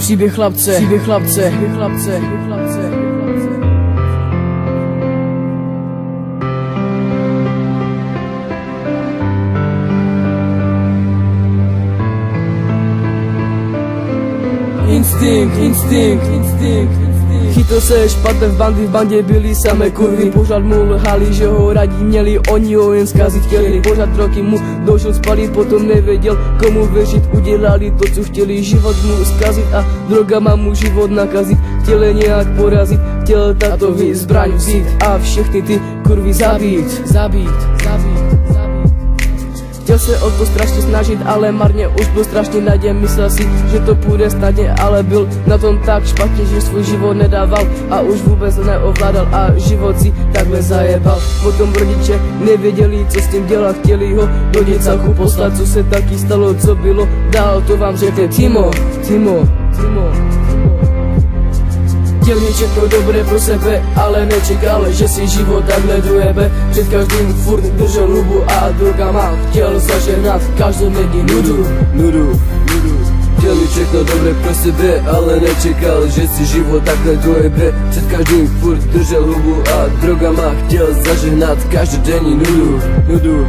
Příběh chlapce. Instinkt. Chytil se špatné v bandě byli samé kurvy. Pořád mu lhali, že ho radí měli, oni ho jen zkazit chtěli. Pořád roky mu došel spalit, potom nevěděl komu věřit. Udělali to, co chtěli, život mu zkazit a drogama mu život nakazit. Chtěli nějak porazit, chtěl tatový zbraň vzít a všechny ty kurvy zabít. Chtěl se o to strašně snažit, ale marně, už byl strašně naděj. Myslel si, že to půjde snadně, ale byl na tom tak špatně, že svůj život nedával a už vůbec neovládal a život si takhle zajebal. Potom rodiče nevěděli, co s tím dělat, chtěli ho do děcáku poslat, co se taky stalo, co bylo dál, to vám řekne Timo. Chtěl mít všechno dobré pro sebe, ale nečekal, že si život takhle dojebe. Před každým furt držel hubu a drogama chtěl zažehnat každodenní nudu. Chtěl mít všechno dobré pro sebe, ale nečekal, že si život takhle dojebe. Před každým furt držel hubu a drogama chtěl zažehnat každodenní nudu.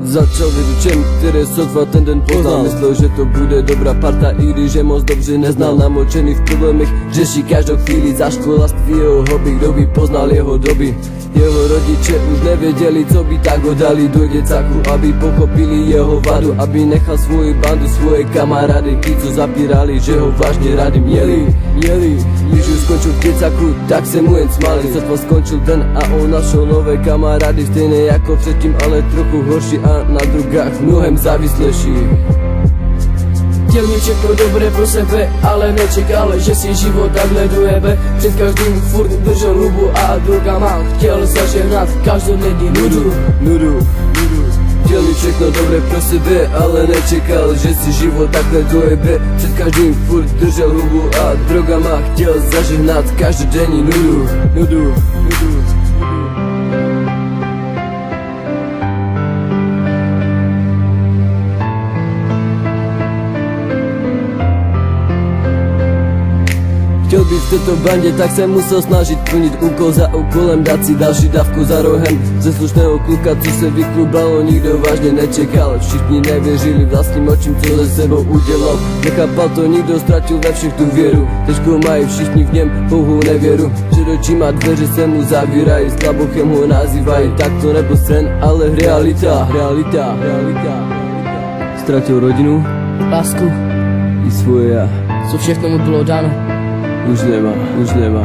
Začal vyručem, které sotva ten den poznal. Myslel, že to bude dobrá parta, i když je moc dobře neznal. Namočený v problémech, řeší každou chvíli za školaství jeho hobby. Kdo by poznal jeho doby? Jeho rodiče už nevěděli, co by, tak ho dali do děcáku, aby pochopili jeho vadu, aby nechal svoji bandu, svoje kamarády, ty, co zapírali, že ho vážně rádi měli. Když už skončil v děcáku, tak se mu jen smáli. Sotva skončil den a on našel nové kamarády, stejné jako předtím, ale trochu horší a na drogách mnohem závislejší. Chtěl mít všechno dobré pro sebe, ale nečekal, že si život takhle dojebe. Před každým furt držel hubu a drogama chtěl zažehnat každodenní nudu. Chtěl mít všechno dobré pro sebe, ale nečekal, že si život takhle dojebe. Před každým furt držel hubu a drogama chtěl zažehnat každodenní nudu. Chtěl být v této bandě, tak se musel snažit plnit úkol za úkolem, dát si další dávku za rohem. Ze slušného kluka, co se vyklubalo, nikdo vážně nečekal. Všichni nevěřili vlastním očím, co se sebou udělal. Nechápal to nikdo, ztratil ve všech tu věru. Těžko mají všichni v něm pouhou nevěru. Před očima dveře se mu zavírají, s labochem ho nazývají. Tak to nebyl sen, ale realita. Ztratil rodinu, Lásku, i svoje já. co všechno mu bylo dáno. Už nemá.